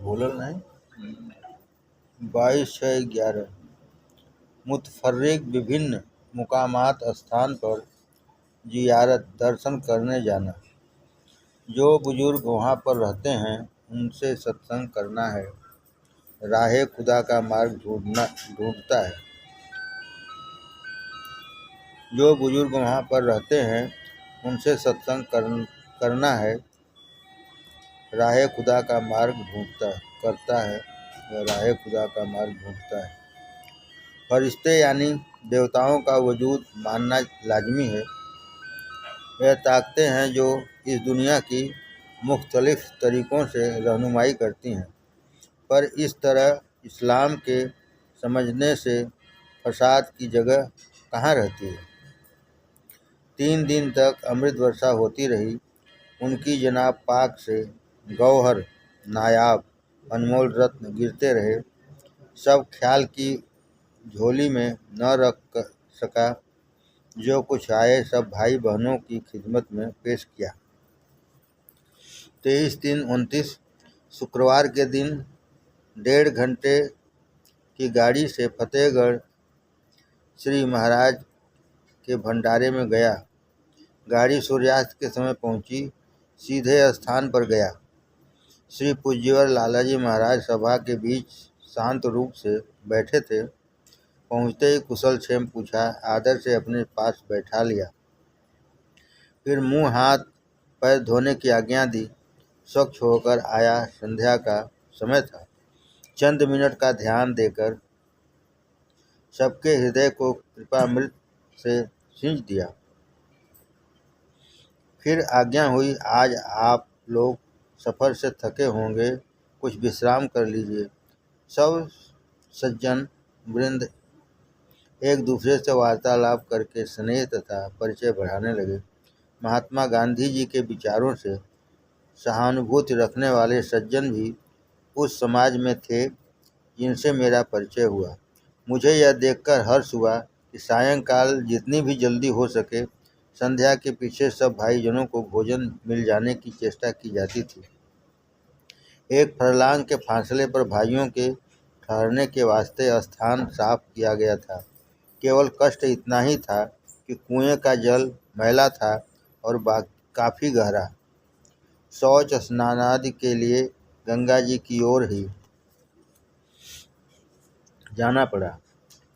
भूलल नहीं। 22/6/11 मुतफर्रिक विभिन्न मुकामात स्थान पर जियारत दर्शन करने जाना। जो बुजुर्ग वहाँ पर रहते हैं उनसे सत्संग करना है, राह खुदा का मार्ग ढूंढता है। जो बुजुर्ग वहाँ पर रहते हैं उनसे सत्संग करना है, राह खुदा का मार्ग करता है, वह राह खुदा का मार्ग ढूंढता है। फरिश्ते यानी देवताओं का वजूद मानना लाजमी है। वह ताकतें हैं जो इस दुनिया की मुख्तलिफ तरीक़ों से रहनुमाई करती हैं, पर इस तरह इस्लाम के समझने से फसाद की जगह कहाँ रहती है। 3 दिन तक अमृत वर्षा होती रही। उनकी जनाब पाक से गौहर, नायाब, अनमोल रत्न गिरते रहे। सब ख्याल की झोली में न रख सका। जो कुछ आए सब भाई बहनों की खिदमत में पेश किया। 23/3/29 शुक्रवार के दिन 1.5 घंटे की गाड़ी से फतेहगढ़ श्री महाराज के भंडारे में गया। गाड़ी सूर्यास्त के समय पहुंची। सीधे स्थान पर गया। श्री पूज्यवर लालाजी महाराज सभा के बीच शांत रूप से बैठे थे। पहुंचते ही कुशल क्षेम पूछा, आदर से अपने पास बैठा लिया। फिर मुंह हाथ पैर धोने की आज्ञा दी। स्वच्छ होकर आया। संध्या का समय था। चंद मिनट का ध्यान देकर सबके हृदय को कृपामृत से सींच दिया। फिर आज्ञा हुई, आज आप लोग सफ़र से थके होंगे, कुछ विश्राम कर लीजिए। सब सज्जन वृंद एक दूसरे से वार्तालाप करके स्नेह तथा परिचय बढ़ाने लगे। महात्मा गांधी जी के विचारों से सहानुभूति रखने वाले सज्जन भी उस समाज में थे जिनसे मेरा परिचय हुआ। मुझे यह देखकर हर्ष हुआ कि सायंकाल जितनी भी जल्दी हो सके संध्या के पीछे सब भाईजनों को भोजन मिल जाने की चेष्टा की जाती थी। एक फरलांग के फासले पर भाइयों के ठहरने के वास्ते स्थान साफ किया गया था। केवल कष्ट इतना ही था कि कुएं का जल मैला था और काफ़ी गहरा। शौच स्नानादि के लिए गंगा जी की ओर ही जाना पड़ा।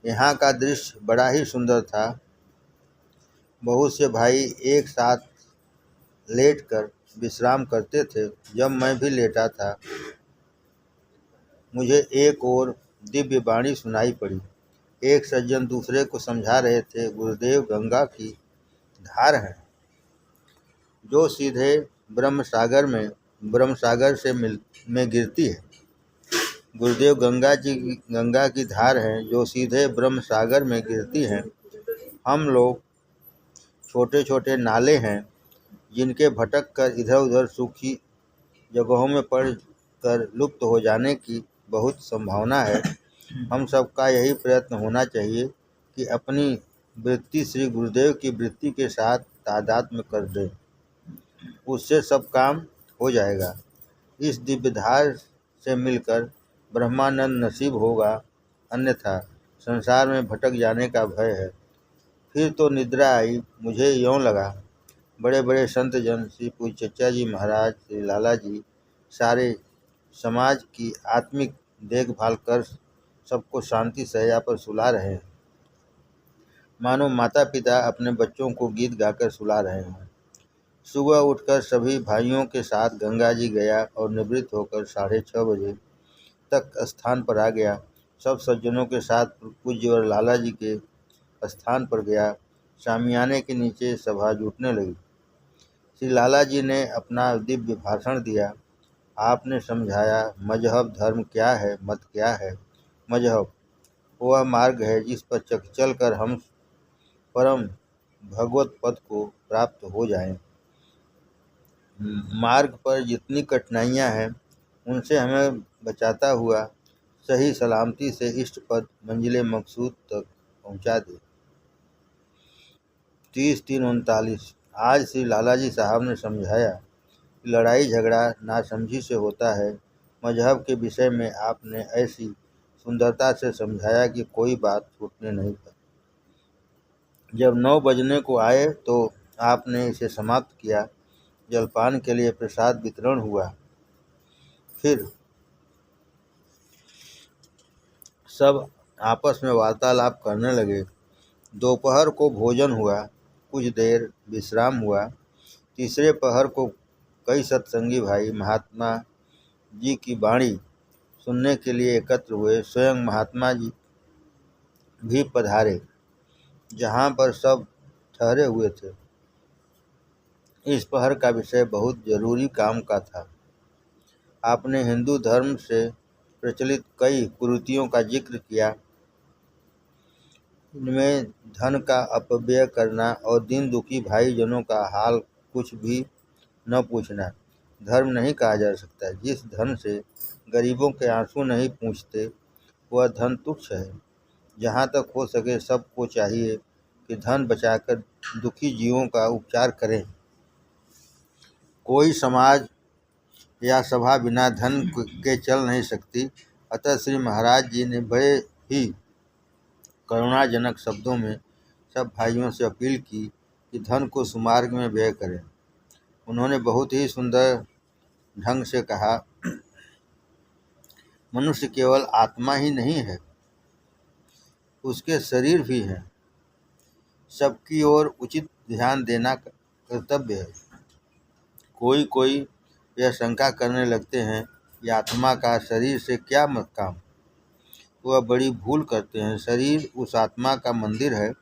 यहाँ का दृश्य बड़ा ही सुंदर था। बहुत से भाई एक साथ लेटकर विश्राम करते थे। जब मैं भी लेटा था मुझे एक और दिव्य वाणी सुनाई पड़ी। एक सज्जन दूसरे को समझा रहे थे, गुरुदेव गंगा की धार है जो सीधे ब्रह्म सागर से में गिरती है। गुरुदेव गंगा की धार है जो सीधे ब्रह्म सागर में गिरती है। हम लोग छोटे छोटे नाले हैं जिनके भटक कर इधर उधर सूखी जगहों में पड़ कर लुप्त हो जाने की बहुत संभावना है। हम सबका यही प्रयत्न होना चाहिए कि अपनी वृत्ति श्री गुरुदेव की वृत्ति के साथ तादात्म्य कर दें, उससे सब काम हो जाएगा। इस दिव्यधार से मिलकर ब्रह्मानंद नसीब होगा, अन्यथा संसार में भटक जाने का भय है। फिर तो निद्रा आई। मुझे यों लगा बड़े बड़े संत जन, श्री पूज्य चचा जी महाराज, श्री लाला जी, सारे समाज की आत्मिक देखभाल कर सबको शांति सैया पर सुला रहे हैं, मानो माता पिता अपने बच्चों को गीत गाकर सुला रहे हैं। सुबह उठकर सभी भाइयों के साथ गंगा जी गया और निवृत्त होकर 6:30 बजे तक स्थान पर आ गया। सब सज्जनों के साथ पूज्य और लाला जी के स्थान पर गया। शामियाने के नीचे सभा जुटने लगी। श्री लाला जी ने अपना दिव्य भाषण दिया। आपने समझाया मजहब धर्म क्या है, मत क्या है। मजहब वह मार्ग है जिस पर चल कर हम परम भगवत पद को प्राप्त हो जाएं। मार्ग पर जितनी कठिनाइयां हैं उनसे हमें बचाता हुआ सही सलामती से इष्ट पद मंजिल मकसूद तक पहुंचा दे। 30/3/39 आज श्री लाला जी साहब ने समझाया कि लड़ाई झगड़ा नासमझी से होता है। मजहब के विषय में आपने ऐसी सुंदरता से समझाया कि कोई बात छूटने नहीं पाई। जब 9 बजने को आए तो आपने इसे समाप्त किया। जलपान के लिए प्रसाद वितरण हुआ। फिर सब आपस में वार्तालाप करने लगे। दोपहर को भोजन हुआ। कुछ देर विश्राम हुआ। तीसरे पहर को कई सत्संगी भाई महात्मा जी की वाणी सुनने के लिए एकत्र हुए। स्वयं महात्मा जी भी पधारे, जहाँ पर सब ठहरे हुए थे। इस पहर का विषय बहुत जरूरी काम का था। आपने हिंदू धर्म से प्रचलित कई कुरीतियों का जिक्र किया। इनमें धन का अपव्यय करना और दीन दुखी भाई जनों का हाल कुछ भी न पूछना धर्म नहीं कहा जा सकता। जिस धन से गरीबों के आंसू नहीं पूछते वह धन तुच्छ है। जहाँ तक हो सके सबको चाहिए कि धन बचाकर दुखी जीवों का उपचार करें। कोई समाज या सभा बिना धन के चल नहीं सकती। अतः श्री महाराज जी ने बड़े ही करुणाजनक शब्दों में सब भाइयों से अपील की कि धन को सुमार्ग में व्यय करें। उन्होंने बहुत ही सुंदर ढंग से कहा, मनुष्य केवल आत्मा ही नहीं है, उसके शरीर भी हैं। सबकी ओर उचित ध्यान देना कर्तव्य है। कोई यह शंका करने लगते हैं कि आत्मा का शरीर से क्या काम। वह बड़ी भूल करते हैं। शरीर उस आत्मा का मंदिर है।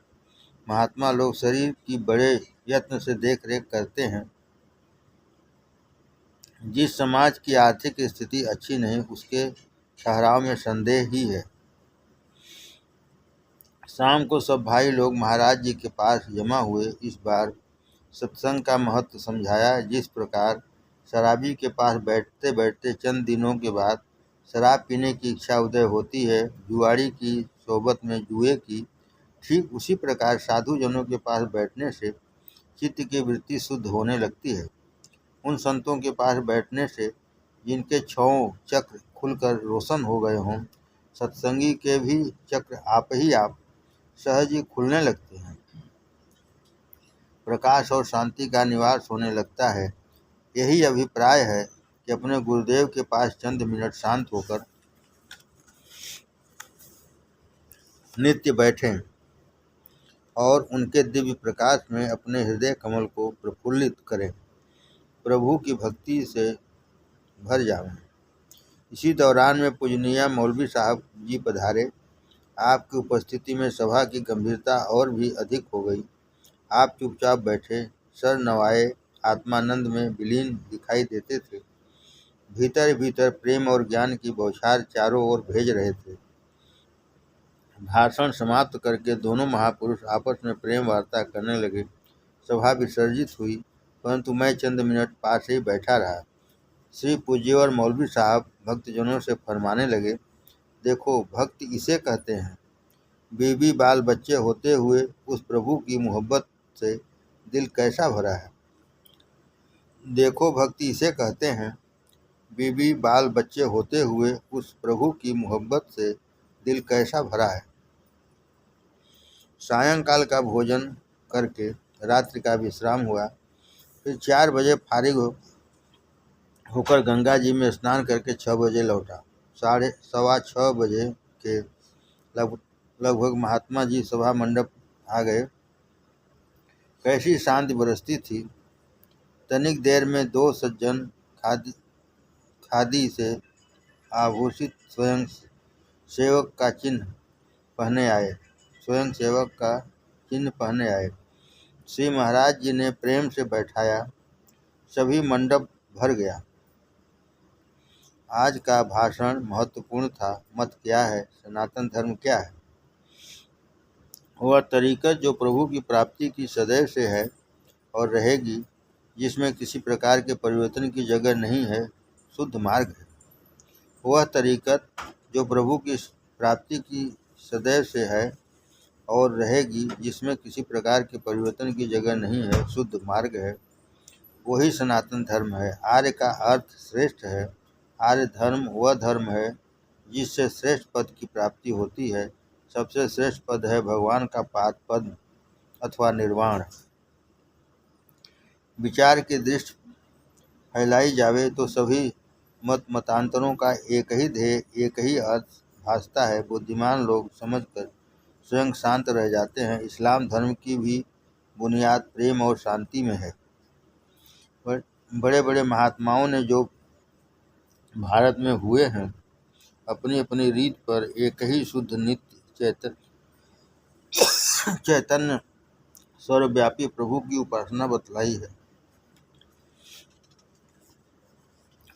महात्मा लोग शरीर की बड़े यत्न से देख रेख करते हैं। जिस समाज की आर्थिक स्थिति अच्छी नहीं उसके ठहराव में संदेह ही है। शाम को सब भाई लोग महाराज जी के पास जमा हुए। इस बार सत्संग का महत्व समझाया। जिस प्रकार शराबी के पास बैठते बैठते चंद दिनों के बाद शराब पीने की इच्छा उदय होती है, जुआड़ी की सोबत में जुए की, ठीक उसी प्रकार साधु जनों के पास बैठने से चित्त की वृत्ति शुद्ध होने लगती है। उन संतों के पास बैठने से जिनके छहों चक्र खुलकर रोशन हो गए हों, सत्संगी के भी चक्र आप सहज ही खुलने लगते हैं। प्रकाश और शांति का निवास होने लगता है। यही अभिप्राय है कि अपने गुरुदेव के पास चंद मिनट शांत होकर नित्य बैठें और उनके दिव्य प्रकाश में अपने हृदय कमल को प्रफुल्लित करें, प्रभु की भक्ति से भर जाएं। इसी दौरान में पूजनीय मौलवी साहब जी पधारे। आपकी उपस्थिति में सभा की गंभीरता और भी अधिक हो गई। आप चुपचाप बैठे, सर नवाए आत्मानंद में विलीन दिखाई देते थे। भीतर भीतर प्रेम और ज्ञान की बौछार चारों ओर भेज रहे थे। भाषण समाप्त करके दोनों महापुरुष आपस में प्रेम वार्ता करने लगे। सभा विसर्जित हुई, परंतु मैं चंद मिनट पास ही बैठा रहा। श्री पूज्यवर मौलवी साहब भक्तजनों से फरमाने लगे, देखो भक्त इसे कहते हैं। बीबी बाल बच्चे होते हुए उस प्रभु की मोहब्बत से दिल कैसा भरा है। देखो भक्ति इसे कहते हैं। बीबी बाल बच्चे होते हुए उस प्रभु की मोहब्बत से दिल कैसा भरा है। सायंकाल का भोजन करके रात्रि का विश्राम हुआ। फिर 4 बजे फारिग होकर गंगा जी में स्नान करके 6 बजे लौटा। 6:15 बजे के लगभग महात्मा जी सभा मंडप आ गए। कैसी शांति बरसती थी। तनिक देर में 2 सज्जन खादी से आभूषित स्वयं सेवक का चिन्ह पहने आए। श्री महाराज जी ने प्रेम से बैठाया। सभी मंडप भर गया। आज का भाषण महत्वपूर्ण था। मत क्या है, सनातन धर्म क्या है। वह तरीक़त जो प्रभु की प्राप्ति की सदैव से है और रहेगी, जिसमें किसी प्रकार के परिवर्तन की जगह नहीं है, शुद्ध मार्ग है। वह तरीक़त जो प्रभु की प्राप्ति की सदैव से है और रहेगी, जिसमें किसी प्रकार के परिवर्तन की जगह नहीं है, शुद्ध मार्ग है। वही सनातन धर्म है। आर्य का अर्थ श्रेष्ठ है। आर्य धर्म वह धर्म है जिससे श्रेष्ठ पद की प्राप्ति होती है। सबसे श्रेष्ठ पद है भगवान का पाद पद अथवा निर्वाण। विचार की दृष्टि फैलाई जावे तो सभी मतांतरों का एक ही ध्येय, एक ही अर्थ भासता है। बुद्धिमान लोग समझकर स्वयं शांत रह जाते हैं। इस्लाम धर्म की भी बुनियाद प्रेम और शांति में है। बड़े बड़े महात्माओं ने जो भारत में हुए हैं, अपनी अपनी रीत पर एक ही शुद्ध नित्य चैतन्य सर्वव्यापी प्रभु की उपासना बतलाई है।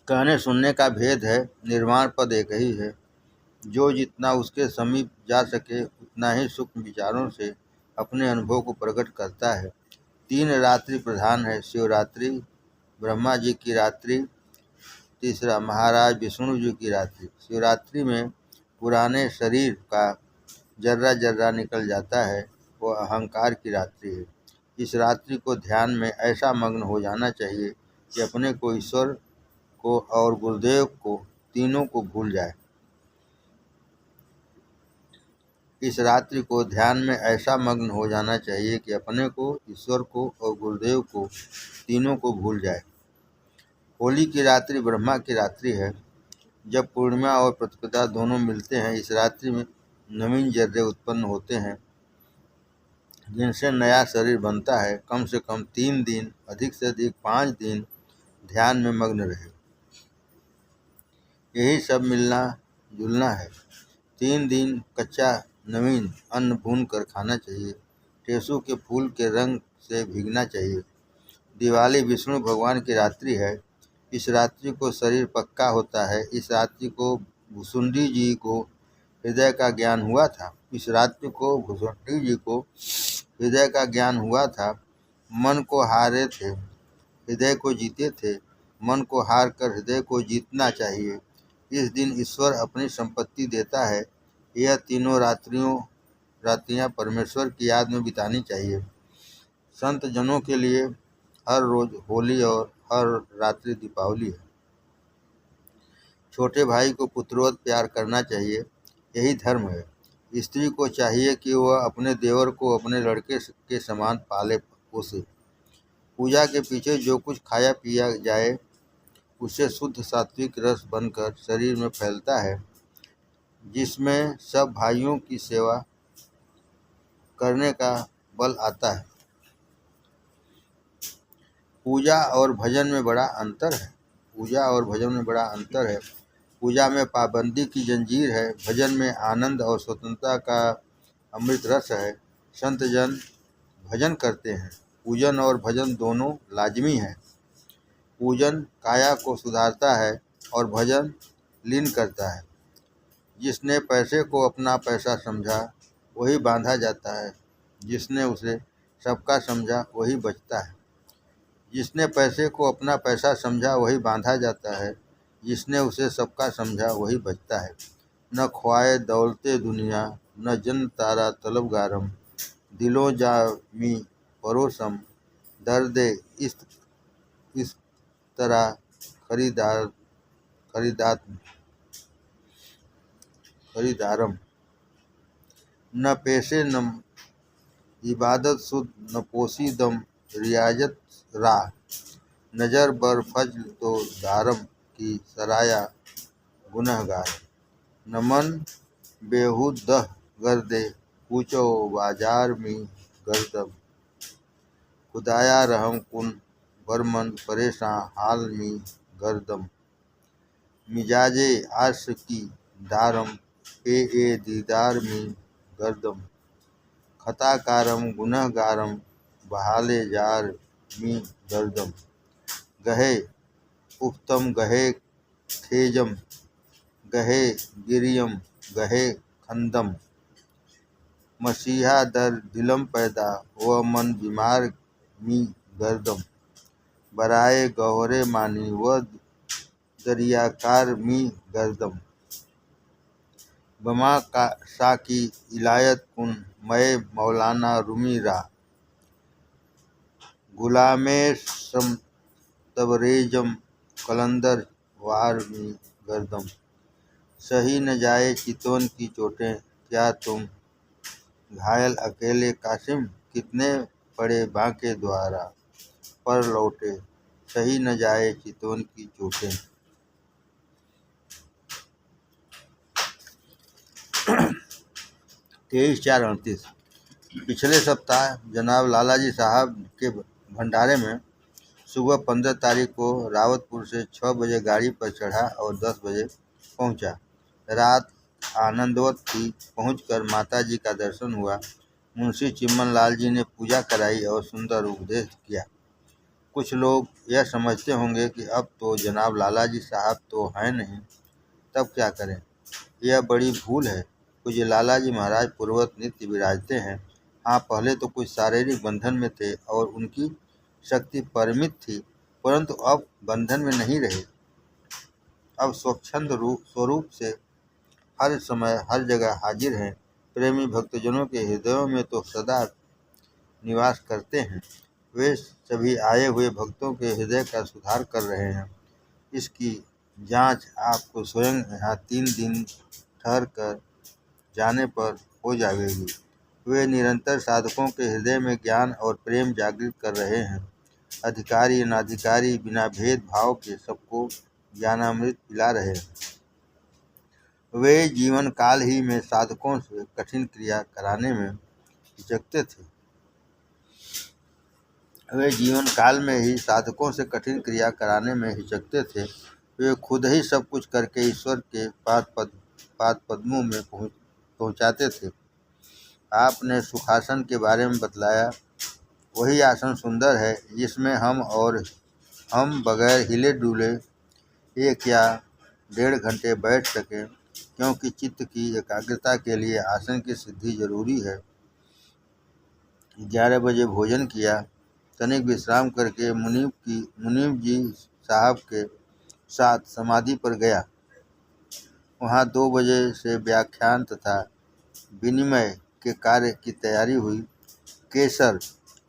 कहने सुनने का भेद है, निर्वाण पद एक ही है। जो जितना उसके समीप जा सके उतना ही सूक्ष्म विचारों से अपने अनुभव को प्रकट करता है। 3 रात्रि प्रधान है। शिवरात्रि, ब्रह्मा जी की रात्रि, तीसरा महाराज विष्णु जी की रात्रि। शिवरात्रि में पुराने शरीर का जर्रा जर्रा निकल जाता है, वो अहंकार की रात्रि है। इस रात्रि को ध्यान में ऐसा मग्न हो जाना चाहिए कि अपने को, ईश्वर को और गुरुदेव को, तीनों को भूल जाए। इस रात्रि को ध्यान में ऐसा मग्न हो जाना चाहिए कि अपने को, ईश्वर को और गुरुदेव को, तीनों को भूल जाए। होली की रात्रि ब्रह्मा की रात्रि है। जब पूर्णिमा और प्रतिपदा दोनों मिलते हैं, इस रात्रि में नवीन जर्रे उत्पन्न होते हैं जिनसे नया शरीर बनता है। कम से कम 3 दिन, अधिक से अधिक 5 दिन ध्यान में मग्न रहे। यही सब मिलना जुलना है। 3 दिन कच्चा नवीन अन्न भून कर खाना चाहिए। टेसू के फूल के रंग से भीगना चाहिए। दिवाली विष्णु भगवान की रात्रि है। इस रात्रि को शरीर पक्का होता है। इस रात्रि को भुसुंडी जी को हृदय का ज्ञान हुआ था। इस रात्रि को भुसुंडी जी को हृदय का ज्ञान हुआ था। मन को हारे थे, हृदय को जीते थे। मन को हार कर हृदय को जीतना चाहिए। इस दिन ईश्वर अपनी संपत्ति देता है। यह तीनों रात्रियां परमेश्वर की याद में बितानी चाहिए। संत जनों के लिए हर रोज होली और हर रात्रि दीपावली है। छोटे भाई को पुत्रवत प्यार करना चाहिए, यही धर्म है। स्त्री को चाहिए कि वह अपने देवर को अपने लड़के के समान पाले पोसे। पूजा के पीछे जो कुछ खाया पिया जाए उससे शुद्ध सात्विक रस बनकर शरीर में फैलता है, जिसमें सब भाइयों की सेवा करने का बल आता है। पूजा और भजन में बड़ा अंतर है। पूजा में पाबंदी की जंजीर है, भजन में आनंद और स्वतंत्रता का अमृत रस है। संत जन भजन करते हैं। पूजन और भजन दोनों लाजमी हैं। पूजन काया को सुधारता है और भजन लीन करता है। जिसने पैसे को अपना पैसा समझा वही बांधा जाता है। जिसने उसे सबका समझा वही बचता है। जिसने पैसे को अपना पैसा समझा वही बांधा जाता है। जिसने उसे सबका समझा वही बचता है। न ख्वाए दौलते दुनिया, न जन तारा तलबगारम, दिलो जामी परोसम, दर्दे इस तरह खरीदारम। न पेशे न इबादत सुध, न पोसी दम रियाजत राह, नजर बर फजल तो दारम की सराया गुनहगार। न मन बेहुदह गर्दे पूछो बाजार में गर्दम, खुदाया रहम कुन बरमन परेशान हाल में गर्दम, मिजाजे आश की दारम ए दीदार में गर्दम, खताकारम गुनहगारम बहाले जार मी गर्दम, गहे उफ्तम गहे खेजम, गहे गिरियम गहे खंदम, मसीहा दर दिलम पैदा व मन बीमार मी गर्दम, बराए गौहरे मानी व दरियाकार मी गर्दम, बमा का शाकी इलायत कुन मय मौलाना रूमी रा, गुलामे सम तबरेजम कलंदर वार मी गर्दम। सही न जाए चितौन की चोटें, क्या तुम घायल अकेले कासिम, कितने पड़े बांके द्वारा पर लौटे, सही न जाए चितौन की चोटें। 23/4/38। पिछले सप्ताह जनाब लालाजी साहब के भंडारे में सुबह 15 तारीख को रावतपुर से 6 बजे गाड़ी पर चढ़ा और 10 बजे पहुंचा। रात आनंदवत थी। पहुंचकर माताजी का दर्शन हुआ। मुंशी चिम्मन लाल जी ने पूजा कराई और सुंदर उपदेश किया। कुछ लोग यह समझते होंगे कि अब तो जनाब लालाजी साहब तो हैं नहीं, तब क्या करें। यह बड़ी भूल है। पूज्य लालाजी महाराज पूर्वत नित्य विराजते हैं। हाँ, पहले तो कुछ शारीरिक बंधन में थे और उनकी शक्ति परिमित थी, परंतु अब बंधन में नहीं रहे। अब स्वच्छंद स्वरूप से हर समय हर जगह हाजिर हैं। प्रेमी भक्तजनों के हृदयों में तो सदा निवास करते हैं। वे सभी आए हुए भक्तों के हृदय का सुधार कर रहे हैं। इसकी जांच आपको स्वयं यहाँ 3 दिन ठहर कर जाने पर हो जाएगी। वे निरंतर साधकों के हृदय में ज्ञान और प्रेम जागृत कर रहे हैं। अधिकारी अनाधिकारी बिना भेद भाव के सबको ज्ञानामृत पिला रहे हैं। वे जीवन काल ही में साधकों से कठिन क्रिया कराने में हिचकते थे। वे खुद ही सब कुछ करके ईश्वर के पाद पद्मों में पहुँचाते थे। आपने सुखासन के बारे में बतलाया। वही आसन सुंदर है जिसमें हम बगैर हिले डुले 1 या 1.5 घंटे बैठ सकें, क्योंकि चित्त की एकाग्रता के लिए आसन की सिद्धि जरूरी है। 11 बजे भोजन किया। तनिक विश्राम करके मुनीब जी साहब के साथ समाधि पर गया। वहाँ 2 बजे से व्याख्यान तथा विनिमय के कार्य की तैयारी हुई। केसर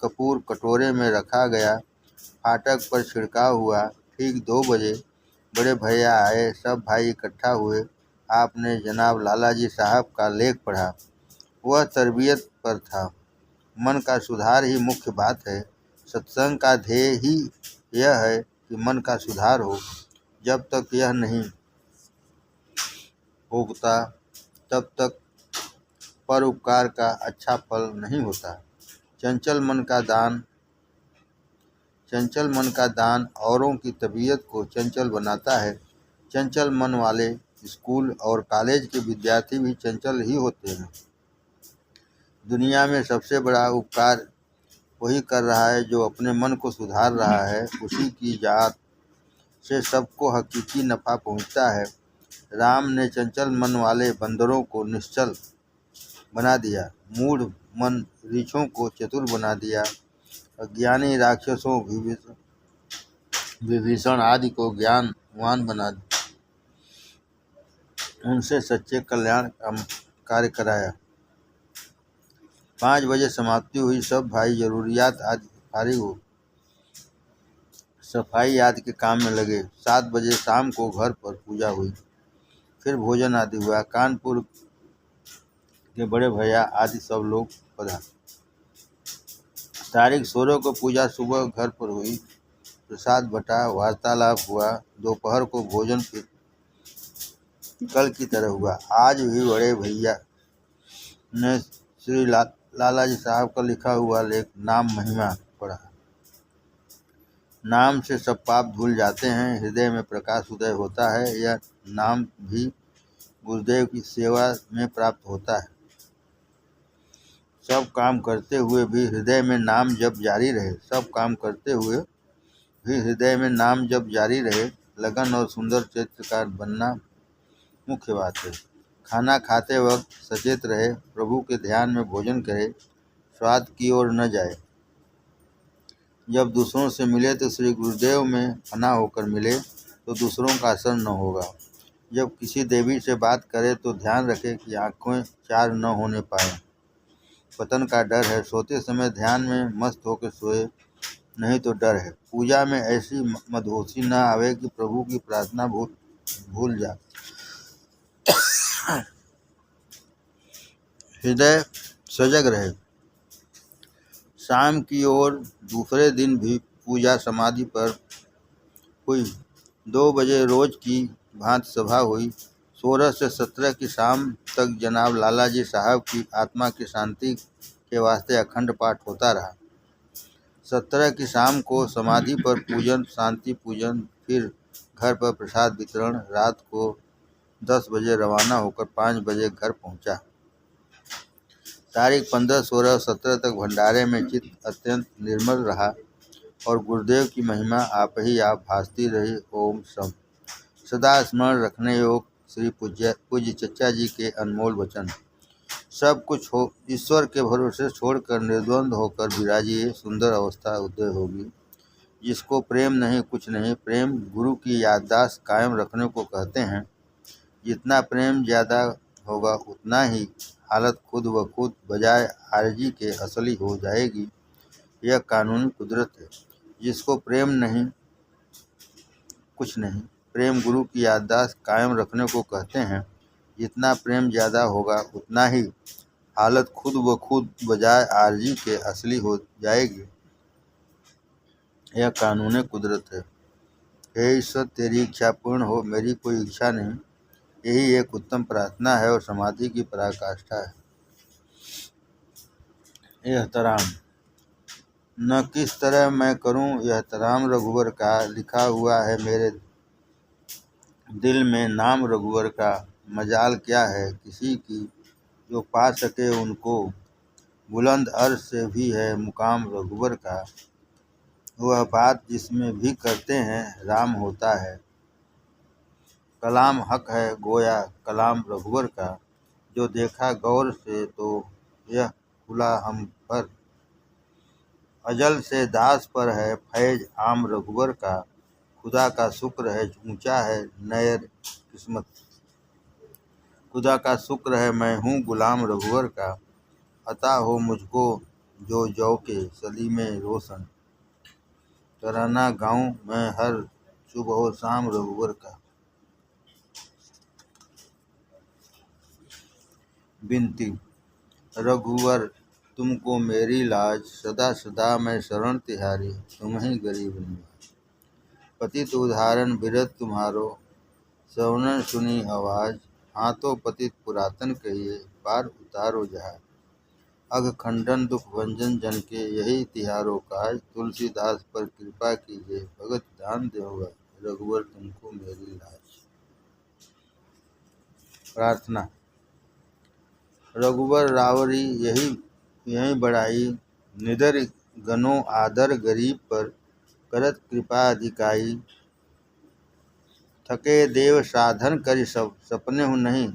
कपूर कटोरे में रखा गया। फाटक पर छिड़काव हुआ। ठीक 2 बजे बड़े भैया आए। सब भाई इकट्ठा हुए। आपने जनाब लालाजी साहब का लेख पढ़ा। वह तरबियत पर था। मन का सुधार ही मुख्य बात है। सत्संग का ध्येय ही यह है कि मन का सुधार हो। जब तक यह नहीं होता तब तक परोपकार का अच्छा फल नहीं होता। चंचल मन का दान औरों की तबीयत को चंचल बनाता है। चंचल मन वाले स्कूल और कॉलेज के विद्यार्थी भी चंचल ही होते हैं। दुनिया में सबसे बड़ा उपकार वही कर रहा है जो अपने मन को सुधार रहा है। उसी की जात से सबको हकीकी नफ़ा पहुंचता है। राम ने चंचल मन वाले बंदरों को निश्चल बना दिया। मूढ़ मन रीछों को चतुर बना दिया। अज्ञानी राक्षसों विभीषण आदि को ज्ञानवान बना उनसे सच्चे कल्याण का कार्य कराया। 5 बजे समाप्ति हुई। सब भाई जरूरियात आदि फारिग हो सफाई आदि के काम में लगे। 7 बजे शाम को घर पर पूजा हुई। फिर भोजन आदि हुआ। कानपुर के बड़े भैया आदि सब लोग पधारे। तारीख 16 को पूजा सुबह घर पर हुई। प्रसाद बटा, वार्तालाप हुआ। दोपहर को भोजन फिर कल की तरह हुआ। आज भी बड़े भैया ने श्री लालाजी साहब का लिखा हुआ लेख नाम महिमा पढ़ा। नाम से सब पाप धुल जाते हैं। हृदय में प्रकाश उदय होता है। यह नाम भी गुरुदेव की सेवा में प्राप्त होता है। सब काम करते हुए भी हृदय में नाम जप जारी रहे। लगन और सुंदर चित्रकार बनना मुख्य बात है। खाना खाते वक्त सचेत रहे। प्रभु के ध्यान में भोजन करे। स्वाद की ओर न जाए। जब दूसरों से मिले तो श्री गुरुदेव में फना होकर मिले, तो दूसरों का असर न होगा। जब किसी देवी से बात करे तो ध्यान रखे कि आंखें 4 न होने पाए। पतन का डर है। सोते समय ध्यान में मस्त होकर सोए, नहीं तो डर है। पूजा में ऐसी मदहोशी न आवे कि प्रभु की प्रार्थना भूल भूल जा। हृदय सजग रहे। शाम की ओर दूसरे दिन भी पूजा समाधि पर हुई। 2 बजे रोज की भांति सभा हुई। 16 से 17 की शाम तक जनाब लालाजी साहब की आत्मा की शांति के वास्ते अखंड पाठ होता रहा। 17 की शाम को समाधि पर पूजन, शांति पूजन, फिर घर पर प्रसाद वितरण। रात को 10 बजे रवाना होकर 5 बजे घर पहुंचा। तारीख 15, 16 और 17 तक भंडारे में चित्त अत्यंत निर्मल रहा और गुरुदेव की महिमा आप ही आप भासती रही। ओम शम। सदा स्मरण रखने योग श्री पूज्य चचा जी के अनमोल वचन। सब कुछ हो ईश्वर के भरोसे छोड़कर निर्द्वंद होकर विराजिए, सुंदर अवस्था उदय होगी। जिसको प्रेम नहीं कुछ नहीं। प्रेम गुरु की याददाश्त कायम रखने को कहते हैं। जितना प्रेम ज़्यादा होगा उतना ही हालत खुद ब खुद बजाय आरजी के असली हो जाएगी। यह कानूनी कुदरत है। जिसको प्रेम नहीं कुछ नहीं। प्रेम गुरु की याददाश्त कायम रखने को कहते हैं। जितना प्रेम ज़्यादा होगा उतना ही हालत खुद ब खुद बजाय आरजी के असली हो जाएगी। यह कानून कुदरत है। हे ईश्वर, तेरी इच्छा पूर्ण हो, मेरी कोई इच्छा नहीं। यही एक उत्तम प्रार्थना है और समाधि की पराकाष्ठा है। एहतराम। न किस तरह मैं करूं एहतराम रघुवर का, लिखा हुआ है मेरे दिल में नाम रघुवर का। मजाल क्या है किसी की जो पा सके उनको, बुलंद अर्श से भी है मुकाम रघुवर का। वह बात जिसमें भी करते हैं राम होता है। कलाम हक है गोया कलाम रघुवर का। जो देखा गौर से तो यह खुला हम पर। अजल से दास पर है फैज आम रघुवर का। खुदा का शुक्र है ऊंचा है नैर किस्मत। खुदा का शुक्र है मैं हूँ गुलाम रघुवर का। अता हो मुझको जो जौ के सलीमे रोशन। तराना गाऊं मैं हर सुबह हो शाम रघुवर का। विनती। रघुवर तुमको मेरी लाज, सदा सदा मैं शरण तिहारी। तुम ही गरीब निवाज। पतित उदाहरण बिरत तुम्हारो, सवर्ण सुनी आवाज। हाथों पतित पुरातन कहिए, पार उतारो जहाज। अघ खंडन दुख भंजन जन के, यही तिहारो काज। तुलसीदास पर कृपा कीजिए, भगत दान देऊँगा। रघुवर तुमको मेरी लाज। प्रार्थना। रघुवर रावरी यही बड़ाई। निदर गनो आदर गरीब पर, करत कृपा अधिकाई। थके देव साधन करि सब, सपने हूँ नहीं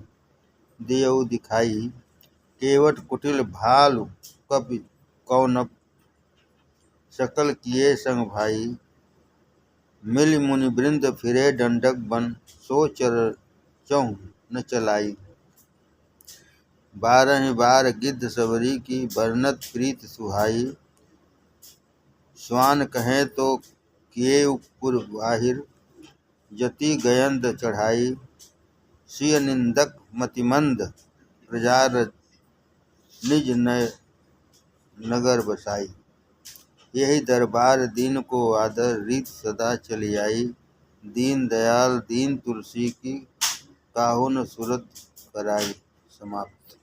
देऊ दिखाई। केवट कुटिल भालु कपि कौनप, सकल किए संग भाई। मिल मुनि वृंद फिरे दंडक बन, सो चहु न चलाई। 12 बार गिद्ध सबरी की, बरनत प्रीत सुहाई। स्वान कहें तो किए पुर बाहिर, जति गयंद चढ़ाई। सिय निंदक मतिमंद, प्रजार निज नगर बसाई। यही दरबार दीन को आदर, रीत सदा चली आई। दीन दयाल दीन तुलसी की, काहू न सूरत कराई। समाप्त।